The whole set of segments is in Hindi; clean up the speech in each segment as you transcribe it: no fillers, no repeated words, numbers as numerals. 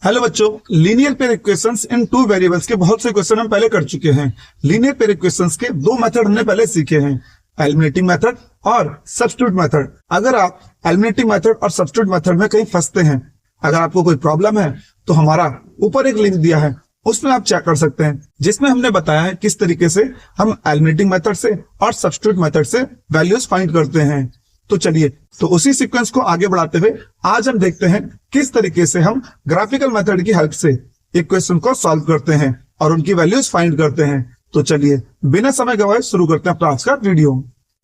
हेलो बच्चों, लीनियर पेयर इक्वेशंस इन टू वेरिएबल्स के बहुत से क्वेश्चन हम पहले कर चुके हैं। लीनियर पेयर इक्वेशंस के दो मेथड हमने पहले सीखे हैं, एलिमिनेटिंग मेथड और सब्स्टिट्यूट मेथड। अगर आप एलिमिनेटिंग मेथड और सब्स्टिट्यूट मेथड में कहीं फंसते हैं, अगर आपको कोई प्रॉब्लम है तो हमारा ऊपर एक लिंक दिया है, उसमें आप चेक कर सकते हैं, जिसमें हमने बताया है किस तरीके से हम एलिमिनेटिंग मेथड से और सब्स्टिट्यूट मेथड से वैल्यूज फाइंड करते हैं। तो चलिए, तो उसी सीक्वेंस को आगे बढ़ाते हुए आज हम देखते हैं किस तरीके से हम ग्राफिकल मेथड की हेल्प से इक्वेशन को सॉल्व करते हैं और उनकी वैल्यूज फाइंड करते हैं। तो चलिए, बिना समय गवाए शुरू करते हैं अपना आज का वीडियो।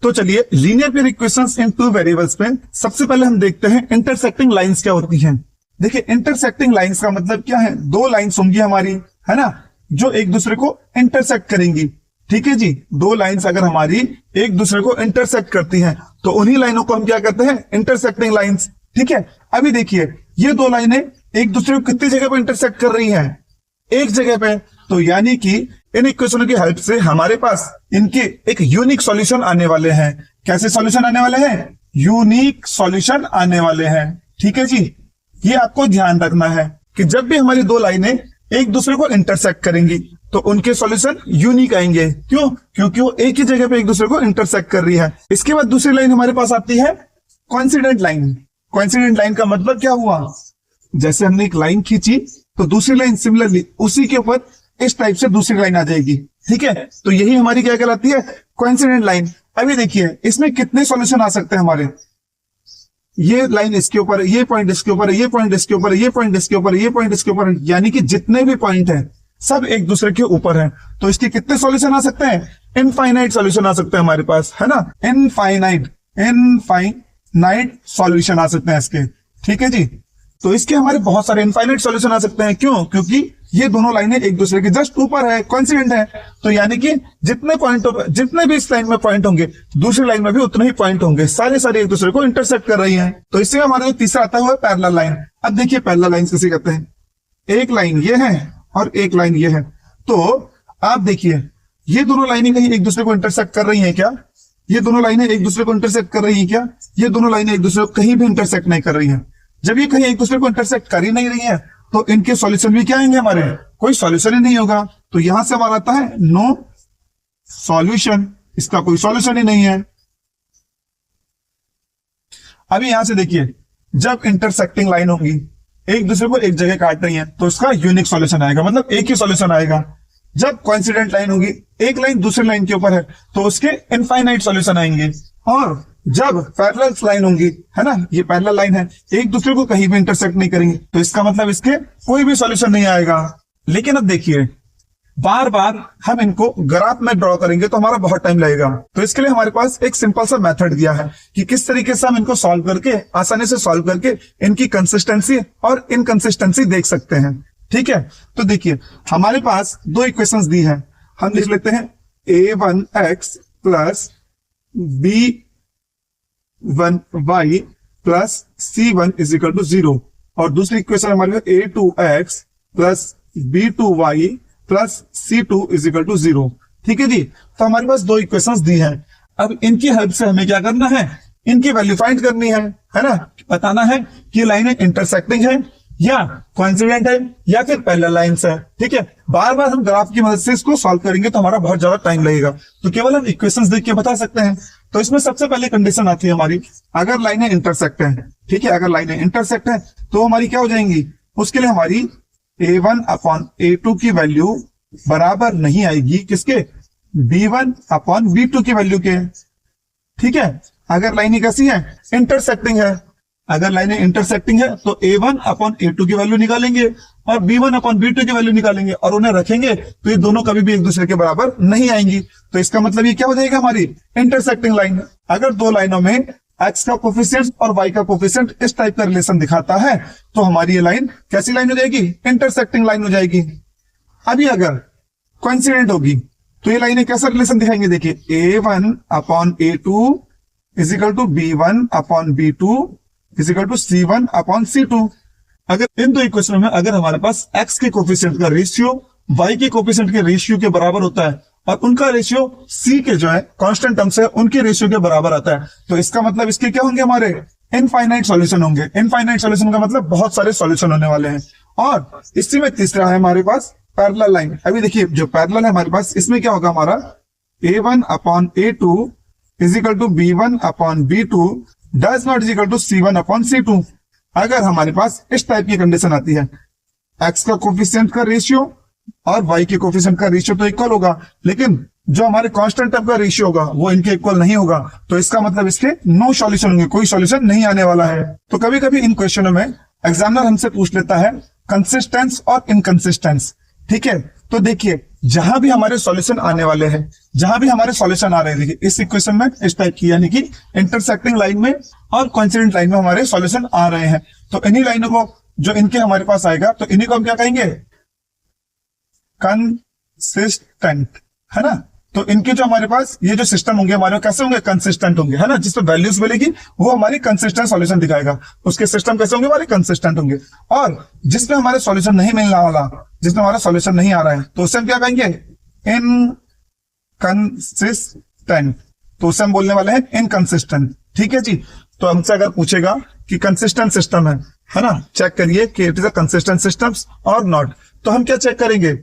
तो चलिए, लीनियर पेयर इक्वेशंस इन टू वेरिएबल्स में सबसे पहले हम देखते हैं इंटरसेक्टिंग लाइंस क्या होती हैं। देखिए, इंटरसेक्टिंग लाइंस का मतलब क्या है, दो लाइंस होंगी हमारी, है ना, जो एक दूसरे को इंटरसेक्ट करेंगी। ठीक है जी, दो लाइंस अगर हमारी एक दूसरे को इंटरसेक्ट करती हैं तो उन्हीं लाइनों को हम क्या कहते हैं, इंटरसेक्टिंग लाइंस। ठीक है, अभी देखिए, ये दो लाइनें एक दूसरे को कितनी जगह पर इंटरसेक्ट कर रही हैं, एक जगह पे। तो यानी कि इन इक्वेशनों की हेल्प से हमारे पास इनके एक यूनिक सॉल्यूशन आने वाले हैं। कैसे सॉल्यूशन आने वाले हैं? यूनिक सॉल्यूशन आने वाले हैं। ठीक है जी, ये आपको ध्यान रखना है कि जब भी हमारी दो लाइनें एक दूसरे को इंटरसेक्ट करेंगी तो उनके सॉल्यूशन यूनिक आएंगे। क्यों? क्योंकि वो एक ही जगह पे एक दूसरे को इंटरसेक्ट कर रही है। इसके बाद दूसरी लाइन हमारे पास आती है कोइंसिडेंट लाइन। कोइंसिडेंट लाइन का मतलब क्या हुआ, जैसे हमने एक लाइन खींची तो दूसरी लाइन सिमिलरली उसी के ऊपर इस टाइप से दूसरी लाइन आ जाएगी। ठीक है, तो यही हमारी क्या कहलाती है, कोइंसिडेंट लाइन। अभी देखिए, इसमें कितने सॉल्यूशन आ सकते हैं हमारे, ये लाइन इसके ऊपर, ये पॉइंट इसके ऊपर, ये पॉइंट इसके ऊपर, ये पॉइंट इसके ऊपर, ये पॉइंट इसके ऊपर, यानी कि जितने भी पॉइंट हैं सब एक दूसरे के ऊपर हैं। तो इसके कितने सॉल्यूशन आ सकते हैं? इनफाइनाइट सॉल्यूशन आ सकते हैं हमारे पास, है ना, इनफाइनाइट सॉल्यूशन आ सकते हैं इसके। ठीक है जी, तो इसके हमारे बहुत सारे इनफाइनाइट सॉल्यूशन आ सकते हैं। क्यों? क्योंकि ये दोनों लाइनें एक दूसरे के जस्ट ऊपर है, कोइंसिडेंट है। तो यानी कि जितने भी इस लाइन में पॉइंट होंगे दूसरी लाइन में भी उतने ही पॉइंट होंगे, सारे एक दूसरे को इंटरसेक्ट कर रही हैं। तो इससे हमारा तीसरा आता हुआ पैरेलल लाइन। अब देखिए, पैरेलल लाइन किसे कहते हैं, एक लाइन ये है और एक लाइन ये है। तो आप देखिए, ये दोनों लाइनें कहीं एक दूसरे को इंटरसेक्ट कर रही हैं क्या? ये दोनों लाइनें एक दूसरे को इंटरसेक्ट कर रही हैं क्या? ये दोनों लाइनें एक दूसरे को कहीं भी इंटरसेक्ट नहीं कर रही हैं। जब ये कहीं एक दूसरे को इंटरसेक्ट कर ही नहीं रही है तो इनके सॉल्यूशन भी क्या आएंगे हमारे, कोई सॉल्यूशन ही नहीं होगा। तो यहां से हमारा आता है नो सॉल्यूशन, इसका कोई सॉल्यूशन ही नहीं है। अभी यहां से देखिए, जब इंटरसेक्टिंग लाइन होगी एक दूसरे को एक जगह काट रही है तो उसका यूनिक सॉल्यूशन आएगा, मतलब एक ही सॉल्यूशन आएगा। जब कोइंसिडेंट लाइन होगी, एक लाइन दूसरी लाइन के ऊपर है, तो उसके इनफाइनाइट सॉल्यूशन आएंगे। और जब पैरेलल लाइन होंगी, है ना, ये पैरेलल लाइन है, एक दूसरे को कहीं भी इंटरसेक्ट नहीं करेंगे, तो इसका मतलब इसके कोई भी सॉल्यूशन नहीं आएगा। लेकिन अब देखिए, बार बार हम इनको ग्राफ में ड्रॉ करेंगे तो हमारा बहुत टाइम लगेगा। तो इसके लिए हमारे पास एक सिंपल सा मेथड दिया है कि किस तरीके से हम इनको सॉल्व करके, आसानी से सॉल्व करके इनकी कंसिस्टेंसी और इनकंसिस्टेंसी देख सकते हैं। ठीक है, तो देखिए, हमारे पास दो इक्वेशंस दी हैं, हम लिख लेते हैं a1x plus b1y plus c1 is equal to 0 और दूसरी इक्वेशन हमारे पास a2x plus b2y plus c2 is equal to 0। ठीक है जी, तो हमारे पास दो इक्वेशंस दी हैं। अब इनकी हेल्प से हमें क्या करना है, इनकी वैल्यू फाइंड करनी है ना, बताना है कि लाइनें इंटरसेक्टिंग है या कोइंसिडेंट है या फिर पैरेलल लाइंस है। ठीक है, बार बार हम ग्राफ की मदद से इसको सॉल्व करेंगे तो हमारा बहुत ज्यादा टाइम लगेगा, तो केवल हम इक्वेशंस देख के बता सकते हैं। तो इसमें सबसे पहले कंडीशन आती है हमारी, अगर लाइनें इंटरसेक्ट हैं, ठीक है, अगर लाइनें इंटरसेक्ट हैं तो हमारी क्या हो जाएंगी, उसके लिए हमारी a1 अपॉन a2 की वैल्यू बराबर नहीं आएगी किसके, b1 अपॉन b2 की वैल्यू के। ठीक है, अगर लाइनें कैसी है, इंटरसेक्टिंग है, अगर लाइनें इंटरसेक्टिंग है तो a1 अपॉन a2 की वैल्यू निकालेंगे और b1 अपॉन b2 की वैल्यू निकालेंगे और उन्हें रखेंगे तो ये दोनों कभी भी एक दूसरे के बराबर नहीं आएंगी। तो इसका मतलब ये क्या हो जाएगा, हमारी इंटरसेक्टिंग लाइन। अगर दो लाइनों में x का कोफिशिएंट और y का कोफिशिएंट इस टाइप का रिलेशन दिखाता है तो हमारी ये लाइन कैसी लाइन हो जाएगी, इंटरसेक्टिंग लाइन हो जाएगी। अभी अगर कोइंसिडेंट होगी तो ये लाइनें कैसा रिलेशन दिखाएंगे, देखिए a1 upon a2 is equal to b1 upon b2 is equal to c1 upon c2। अगर इन दो इक्वेशनों में अगर हमारे पास x के कोफिशिएंट का रेशियो y के कोफिशिएंट के रेशियो के बराबर होता है और उनका रेशियो c के जो है कांस्टेंट टर्म्स है उनके रेशियो के बराबर आता है, तो इसका मतलब इसके क्या होंगे, हमारे इनफाइनाइट सॉल्यूशन होंगे। इनफाइनाइट सॉल्यूशन का मतलब बहुत सारे सॉल्यूशन होने वाले हैं और इसी में तीसरा है हमारे पास पैरेलल लाइन। अभी देखिए जो पैरेलल है हमारे पास, इसमें क्या होगा हमारा A1 upon A2 is equal to B1 upon B2 does not is equal to C1 upon C2। अगर हमारे पास इस टाइप की कंडीशन आती है, x का कोफिशिएंट का रेशियो और y के कोफिशिएंट का रेशियो तो इक्वल होगा, लेकिन जो हमारे कांस्टेंट टर्म का रेशियो होगा वो इनके इक्वल नहीं होगा, तो इसका मतलब इसके नो सॉल्यूशन होंगे, कोई सॉल्यूशन नहीं आने वाला है। तो कभी कभी इन क्वेश्चनों में एग्जामिनर हमसे पूछ लेता है कंसिस्टेंस और इनकंसिस्टेंस। ठीक है, तो देखिए जहां भी हमारे सॉल्यूशन आने वाले हैं, जहां भी हमारे सॉल्यूशन आ रहे हैं, देखिए इस इक्वेशन में इस टाइप की, यानी कि इंटरसेक्टिंग लाइन में और कोइंसिडेंट लाइन में हमारे सॉल्यूशन आ रहे हैं, तो इन्हीं लाइनों को जो इनके हमारे पास आएगा तो इन्हीं को हम क्या कहेंगे, कंसिस्टेंट, है ना। तो इनके जो हमारे पास ये जो सिस्टम होंगे हमारे कैसे होंगे, कंसिस्टेंट होंगे, है ना। जिसपे वैल्यूज मिलेगी वो हमारी कंसिस्टेंट सॉल्यूशन दिखाएगा, उसके सिस्टम कैसे होंगे, हमारे कंसिस्टेंट होंगे। और जिसमें हमारे सॉल्यूशन नहीं मिलने वाला, जिसमें हमारा सॉल्यूशन नहीं आ रहा है, तो उसे हम क्या कहेंगे, इनकंसिस्टेंट। तो उसे हम बोलने वाले हैं इनकंसिस्टेंट। ठीक है जी। तो हमसे अगर पूछेगा कि कंसिस्टेंट सिस्टम है ना, चेक करिए कि it is a consistent system और नॉट, तो हम क्या चेक करेंगे,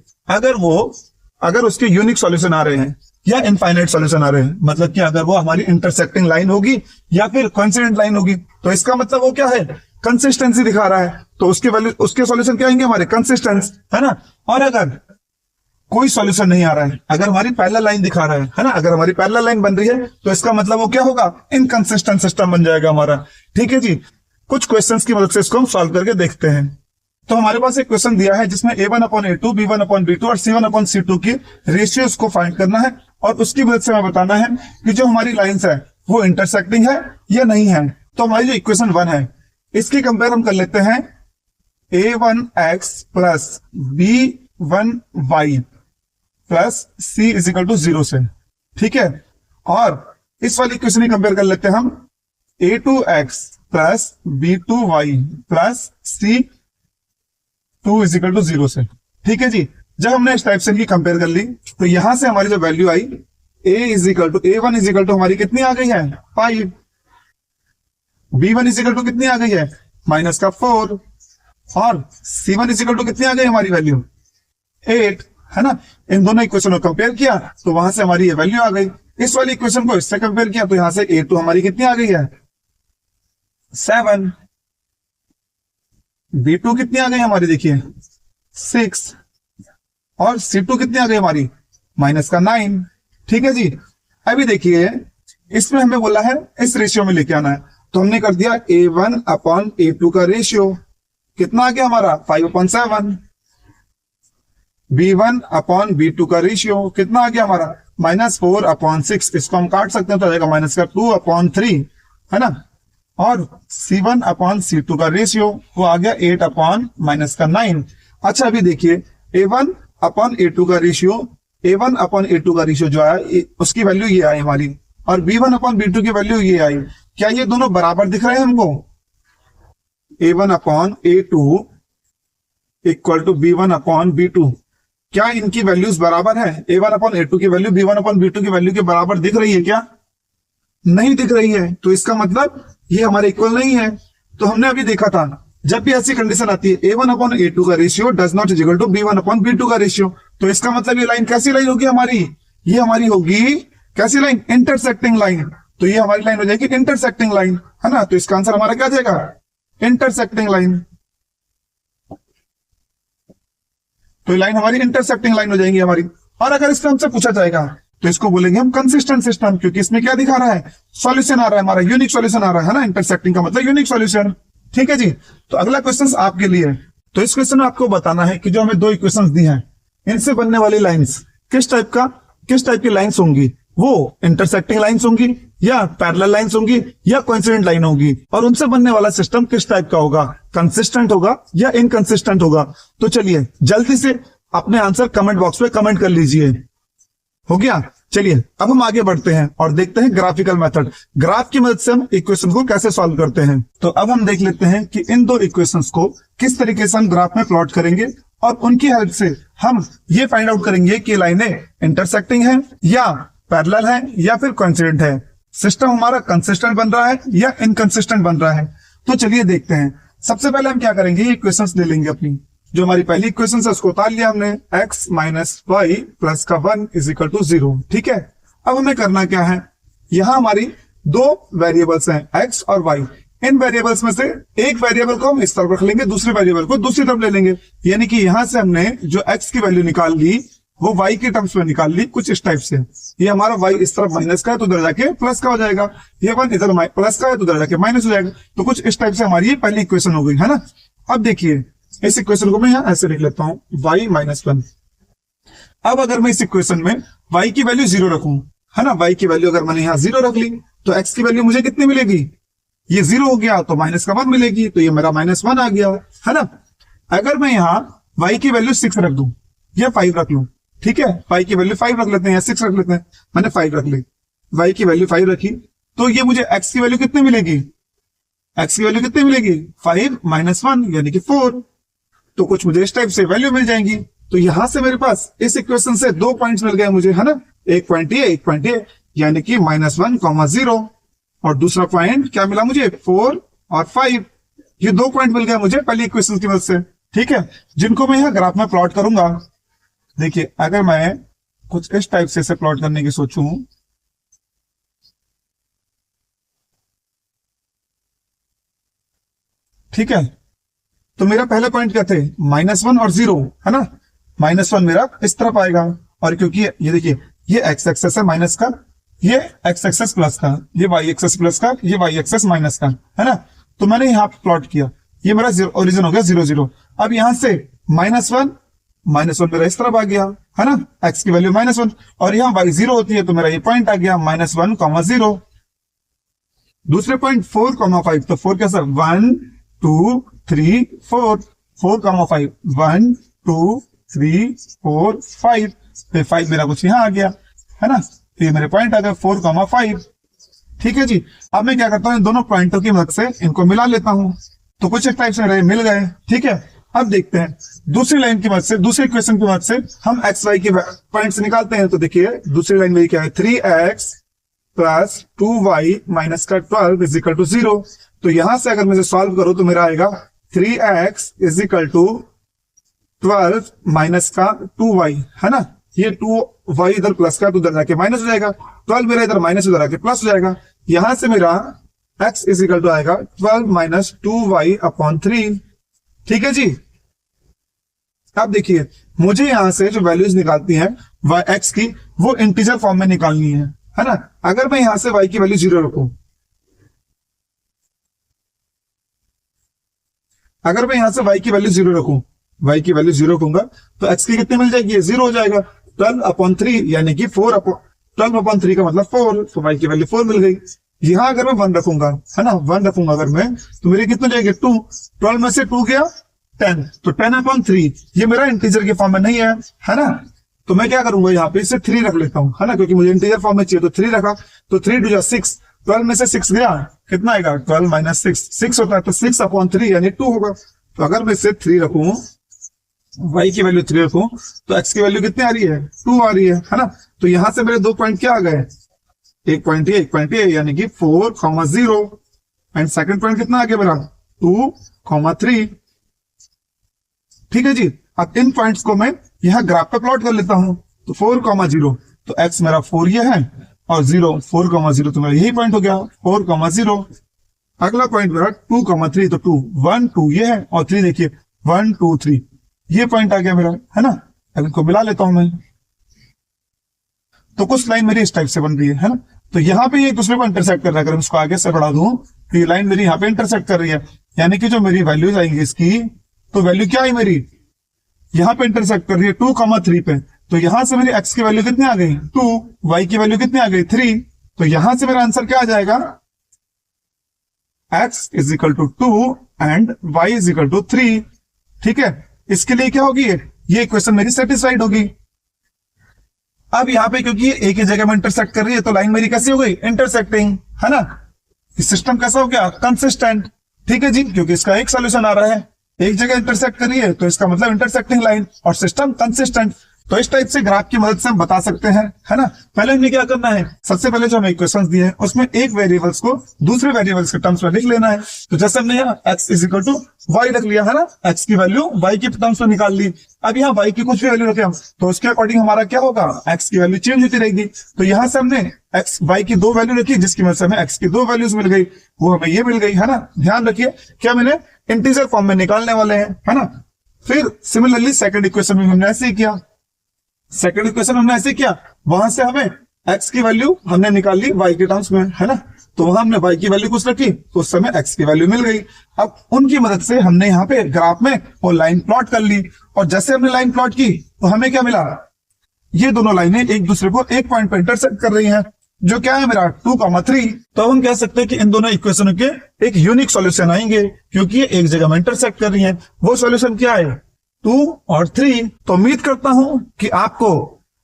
अगर उसके यूनिक सॉल्यूशन आ रहे हैं या इनफाइनाइट सॉल्यूशन आ रहे हैं, मतलब कि अगर वो हमारी इंटरसेक्टिंग लाइन होगी या फिर कोइंसिडेंट लाइन होगी, तो इसका मतलब वो क्या है, कंसिस्टेंसी दिखा रहा है, तो उसके वैल्यू, उसके सॉल्यूशन क्या आएंगे, हमारे कंसिस्टेंस, है ना। और अगर कोई सॉल्यूशन नहीं आ रहा है, अगर हमारी पैरेलल लाइन दिखा रहा है ना, अगर हमारी पैरेलल लाइन बन रही है, तो इसका मतलब वो क्या होगा, इनकंसिस्टेंट सिस्टम बन जाएगा हमारा। ठीक है जी। कुछ क्वेश्चंस की मदद से इसको हम सॉल्व करके देखते हैं। तो हमारे पास एक क्वेश्चन दिया है जिसमें A1 upon A2, B1 upon B2 और C1 अपॉन C2 की रेशियोज को फाइंड करना है, और उसकी मदद से हमें बताना है कि जो हमारी लाइंस है वो इंटरसेक्टिंग है या नहीं है। तो हमारी जो इक्वेशन 1 है इसकी कंपेयर हम कर लेते हैं A1x plus B1y plus C is equal to 0 से। ठीक है, और इस वाली इक्वेशन की कंपेयर कर लेते हैं हम A2x plus B2y plus C2 is equal to 0 से। ठीक है जी। जब हमने इस टाइप से इनकी कंपेयर कर ली, तो यहां से हमारी जो वैल्यू आई A1 इज इक्वल टू हमारी कितनी आ गई है, 5, B1 इज इक्वल टू कितनी आ गई है, माइनस का 4, और C1 इज इक्वल टू कितनी आ गई हमारी वैल्यू 8, है ना। इन दोनों इक्वेशन को कंपेयर किया तो वहां से हमारी ये वैल्यू आ गई। इस वाली इक्वेशन को इससे कंपेयर किया तो यहां से A2 हमारी कितनी आ गई है, 7, B2 कितनी आ गई हमारी, देखिए 6, और C2 कितनी आ गई हमारी, माइनस का 9। ठीक है जी। अभी देखिए इसमें हमें बोला है इस रेशियो में लेके आना है, तो हमने कर दिया A1 अपॉन A2 का रेशियो कितना आ गया हमारा, 5/7। B1 अपॉन B2 का रेशियो कितना आ गया हमारा, -4/6। इसको हम काट सकते हैं तो आ जाएगा -2/3, है ना। और C1 अपॉन C2 का रेशियो वो आ गया 8/-9। अच्छा अभी देखिए A1 अपॉन A2 का रेशियो, A1 अपॉन A2 का रेशियो जो आया उसकी वैल्यू ये आई हमारी, और B1 अपॉन B2 की वैल्यू ये आई। क्या ये दोनों बराबर दिख रहे हैं हमको, A1 upon A2 equal to B1 upon B2, क्या इनकी वैल्यूज बराबर है, A1 अपॉन A2 की वैल्यू B1 अपॉन B2 की वैल्यू के बराबर दिख रही है क्या, नहीं दिख रही है, तो इसका मतलब ये हमारे इक्वल नहीं है। तो हमने अभी देखा था जब भी ऐसी कंडीशन आती है A1 अपॉन A2 का ratio does not equal to B1 upon B2 का रेशियो, तो इसका मतलब ये लाइन कैसी लाइन होगी हमारी, ये हमारी होगी कैसी लाइन, इंटरसेक्टिंग लाइन। तो ये हमारी लाइन हो जाएगी इंटरसेक्टिंग लाइन, है ना। तो इसका आंसर हमारा क्या जाएगा, इंटरसेक्टिंग लाइन। तो ये लाइन हमारी इंटरसेक्टिंग लाइन हो जाएंगी हमारी। और अगर इसमें हमसे पूछा जाएगा तो इसको बोलेंगे हम कंसिस्टेंट सिस्टम, क्योंकि इसमें क्या दिखा रहा है, सॉल्यूशन आ रहा है हमारा, यूनिक सॉल्यूशन आ रहा है ना। इंटरसेक्टिंग का मतलब यूनिक सॉल्यूशन। ठीक है जी। तो अगला क्वेश्चन आपके लिए है। तो इस क्वेश्चन में आपको बताना है कि जो हमें 2 इक्वेशंस दी हैं इनसे बनने वाली लाइंस किस टाइप की लाइंस होंगी, वो इंटरसेक्टिंग लाइंस होंगी या पैरेलल लाइंस होंगी या कोइंसिडेंट लाइन होगी, और उनसे बनने वाला सिस्टम किस टाइप का होगा, कंसिस्टेंट होगा या इनकंसिस्टेंट होगा। तो चलिए जल्दी से अपने आंसर कमेंट बॉक्स में कमेंट कर लीजिए। हो गया। चलिए अब हम आगे बढ़ते हैं और देखते हैं ग्राफिकल मेथड, ग्राफ की मदद से हम इक्वेशन को कैसे सॉल्व करते हैं। तो अब हम देख लेते हैं कि इन 2 इक्वेशंस को किस तरीके से हम ग्राफ में प्लॉट करेंगे, और उनकी हेल्प से हम ये फाइंड आउट करेंगे कि लाइनें इंटरसेक्टिंग है या पैरेलल है या फिर कोइंसिडेंट है, सिस्टम हमारा कंसिस्टेंट बन रहा है या इनकंसिस्टेंट बन रहा है। तो चलिए देखते हैं। सबसे पहले हम क्या करेंगे, ये इक्वेशंस ले लेंगे अपनी, जो हमारी पहली इक्वेशन है उसको उतार लिया हमने, x माइनस वाई प्लस का 1 इज इक्वल टू 0। ठीक है, अब हमें करना क्या है, यहां हमारी दो वेरिएबल्स हैं x और y। इन वेरिएबल्स में से एक वेरिएबल को हम इस तरफ रख लेंगे, दूसरे वेरिएबल को दूसरी तरफ ले लेंगे। यानी कि यहां से हमने जो x की वैल्यू निकाल ली वो y के टर्म्स में निकाल ली कुछ इस टाइप से। ये हमारा y इस तरफ माइनस का है तो उधर जाके प्लस का हो जाएगा, ये 1 इधर प्लस का है तो उधर जाके माइनस हो जाएगा। तो कुछ इस टाइप से हमारी ये पहली इक्वेशन हो गई है ना। अब देखिए इस इक्वेशन को मैं यहाँ ऐसे लिख लेता हूँ, y माइनस 1। अब अगर मैं इस इक्वेशन में y की वैल्यू 0 रखूं, है ना, y की वैल्यू अगर मैंने यहाँ 0 रख ली तो x की वैल्यू मुझे कितनी मिलेगी, ये 0 हो गया तो माइनस का 1 मिलेगी, तो ये मेरा -1 आ गया, है ना। अगर मैं यहाँ y की वैल्यू 6 रख दूं या 5 रख लूं, ठीक है, y की वैल्यू 5 रख लेते हैं या 6 रख लेते हैं, मैंने 5 रख ली, y की वैल्यू 5 रखी तो ये मुझे x की वैल्यू कितनी मिलेगी, x की वैल्यू कितनी मिलेगी 5 माइनस 1 यानी कि 4। तो कुछ मुझे इस टाइप से वैल्यू मिल जाएंगी। तो यहां से मेरे पास इस इक्वेशन से 2 पॉइंट्स मिल गए मुझे, है ना, एक पॉइंट ये यानी कि -1, 0 और दूसरा पॉइंट क्या मिला मुझे 4 और 5। ये 2 पॉइंट मिल गए मुझे पहली इक्वेशन की मदद से। ठीक है, जिनको मैं यहाँ ग्राफ में प्लॉट करूंगा। देखिए अगर मैं कुछ इस टाइप से इसे प्लॉट करने की सोचूं, ठीक है, तो मेरा पहले पॉइंट क्या थे -1 और 0, है ना। -1 मेरा इस तरफ आएगा और क्योंकि ये देखिए ये x एक्सेस है माइनस का, ये x एक्सेस प्लस का, ये y एक्सेस प्लस का, ये y एक्सेस माइनस का, है ना। तो मैंने यहाँ प्लॉट किया, ये मेरा ओरिजिन हो गया 0 0। अब यहां से -1 मेरा इस तरफ आ गया, है ना, x की वैल्यू -1 और यहाँ y 0 होती है तो मेरा ये पॉइंट आ गया -1, 0। दूसरे पॉइंट 4, 5, तो 4 कैसा 1 2 3 4, 4, 5 1 2 3 4 5, फिर 5 मेरा कुछ यहाँ आ गया, है ना, तो ये मेरे पॉइंट आ गए 4, 5। ठीक है जी। अब मैं क्या करता हूँ, इन दोनों पॉइंटों की मदद से इनको मिला लेता हूँ, तो कुछ एक टाइप से मिल गए। ठीक है, अब देखते हैं दूसरी लाइन की मदद से, दूसरी इक्वेशन की मदद से हम एक्स वाई के पॉइंट्स निकालते हैं। तो देखिए दूसरी लाइन मेरी क्या है, 3x प्लस 2y माइनस का 12 इज इक्वल टू 0। तो यहां से अगर मैं सॉल्व करूं तो मेरा आएगा 3x is equal to 12 minus का 2y, है ना। ये 2y इधर प्लस का तो उधर जाके माइनस हो जाएगा, 12 मेरा इधर माइनस उधर आके प्लस हो जाएगा। यहां से मेरा x इज इक्वल टू आएगा 12 माइनस 2y अपॉन 3। ठीक है जी। अब देखिए मुझे यहां से जो वैल्यूज निकालती हैं x की, वो इंटीजर फॉर्म में निकालनी है ना। अगर मैं यहां से y की वैल्यू 0 रखूं, अगर मैं यहां से y की वैल्यू 0 रखूं, y की वैल्यू 0 रखूंगा तो x की कितनी मिल जाएगी, 0 हो जाएगा, 12/3 यानी कि 12/3 का मतलब 4, तो y की वैल्यू 4 मिल गई। यहां अगर मैं 1 रखूंगा, है ना, 1 रखूंगा अगर मैं, तो मेरी कितनी जाएगी 2, 12 में से 2 गया 10, तो 10/3 ये मेरा इंटीजर के फॉर्म में नहीं है ना। तो मैं क्या करूंगा, यहाँ पे इसे 3 रख लेता हूं, है ना, क्योंकि मुझे इंटीजर फॉर्म में चाहिए, तो 3 रखा, तो 3 2 6, 12 में से 6 गया, कितना आएगा 12 माइनस 6 होता है, तो 6/3 यानी 2 होगा। तो अगर मैं इसे 3 रखूं, y की वैल्यू 3 रखूं, तो x की वैल्यू कितनी आ रही है 2 आ रही है ना। तो यहां से मेरे 2 पॉइंट क्या आ गए, एक पॉइंट ये यानी कि 4, 0 एंड सेकंड पॉइंट कितना आ गया मेरा 2, 3। ठीक है जी। अब इन पॉइंट्स को मैं यहाँ ग्राफ पे प्लॉट कर लेता हूं। तो 4, 0, तो x मेरा 4 ये है और 0, 4, 0 तो मेरा यही पॉइंट हो गया 4, 0। अगला पॉइंट मेरा 2, 3, तो 2, 1, 2 ये है और 3 देखिए 1, 2, 3 ये पॉइंट आ गया मेरा, है ना। अब इनको मिला लेता हूं मैं, तो कुछ लाइन मेरी इस टाइप से बन रही है ना। तो यहाँ पे ये एक दूसरे को इंटरसेक्ट कर रहा है। अगर इसको आगे से बढ़ा दूं तो ये लाइन मेरी यहाँ पे इंटरसेक्ट कर रही है, यानी कि जो मेरी वैल्यूज आएंगी इसकी, तो वैल्यू क्या आई मेरी यहाँ पे इंटरसेक्ट कर रही है 2, 3 पे। तो यहां से मेरी x की वैल्यू कितनी आ गई 2, y की वैल्यू कितनी आ गई 3। तो यहां से मेरा आंसर क्या आ जाएगा, x is equal to 2 and y is equal to 3। ठीक है, इसके लिए क्या होगी, ये इक्वेशन मेरी सेटिस्फाइड होगी। अब यहाँ पे क्योंकि एक ही जगह में इंटरसेक्ट कर रही है, तो लाइन मेरी कैसी हो गई इंटरसेक्टिंग, है ना। सिस्टम कैसा हो गया कंसिस्टेंट। ठीक है जी, क्योंकि इसका एक सोल्यूशन आ रहा है, एक जगह इंटरसेक्ट कर रही है तो इसका मतलब इंटरसेक्टिंग लाइन और सिस्टम कंसिस्टेंट। तो इस टाइप से ग्राफ की मदद से हम बता सकते हैं, है ना। पहले हमें क्या करना है, सबसे पहले जो हमें इक्वेशंस दिए हैं उसमें एक वेरिएबल्स को दूसरे वेरिएबल्स के टर्म्स में लिख लेना है। तो जैसे हमने यहाँ x is equal to y रख लिया है ना, x की वैल्यू y के टर्म्स में निकाल ली। अब यहाँ y की कुछ भी वैल्यू रखे हम, तो उसके अकॉर्डिंग हमारा क्या होगा, x की वैल्यू चेंज होती रहेगी। तो यहाँ से हमने y की दो वैल्यू रखी, जिसकी वजह से हमें x की दो वैल्यूज मिल गई, वो हमें ये मिल गई, है ना। ध्यान रखिए क्या मैंने इंटीजर फॉर्म में निकालने वाले हैं, है ना। फिर सिमिलरली सेकंड इक्वेशन में हमने ऐसे ही किया, सेकंड इक्वेशन हमने ऐसे किया, वहां से हमें x की वैल्यू हमने निकाल ली y के टर्म्स में, है ना। तो वहां हमने y की वैल्यू कुछ रखी, तो उस समय x की वैल्यू मिल गई। अब उनकी मदद से हमने यहाँ पे ग्राफ में वो लाइन प्लॉट कर ली, और जैसे हमने लाइन प्लॉट की तो हमें क्या मिला, ये दोनों लाइनें एक दूसरे को एक पॉइंट पर इंटरसेक्ट कर रही हैं, जो क्या है मेरा 2,3। तो हम कह सकते हैं कि इन दोनों इक्वेशनों के एक यूनिक सॉल्यूशन आएंगे, क्योंकि ये एक जगह में इंटरसेक्ट कर रही हैं। वो सॉल्यूशन क्या है, 2 और 3। तो उम्मीद करता हूं कि आपको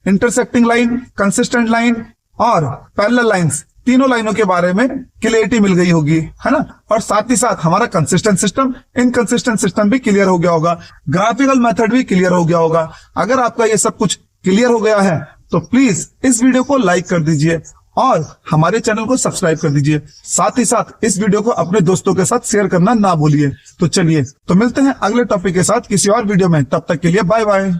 इंटरसेक्टिंग लाइन, कंसिस्टेंट लाइन और पैरेलल लाइंस, तीनों लाइनों के बारे में क्लियरिटी मिल गई होगी, है ना। और साथ ही साथ हमारा कंसिस्टेंट सिस्टम, इनकंसिस्टेंट सिस्टम भी क्लियर हो गया होगा, ग्राफिकल मेथड भी क्लियर हो गया होगा। अगर आपका ये सब कुछ क्लियर हो गया है तो प्लीज इस वीडियो को लाइक कर दीजिए और हमारे चैनल को सब्सक्राइब कर दीजिए। साथ ही साथ इस वीडियो को अपने दोस्तों के साथ शेयर करना ना भूलिए। तो चलिए, तो मिलते हैं अगले टॉपिक के साथ किसी और वीडियो में, तब तक के लिए बाय बाय।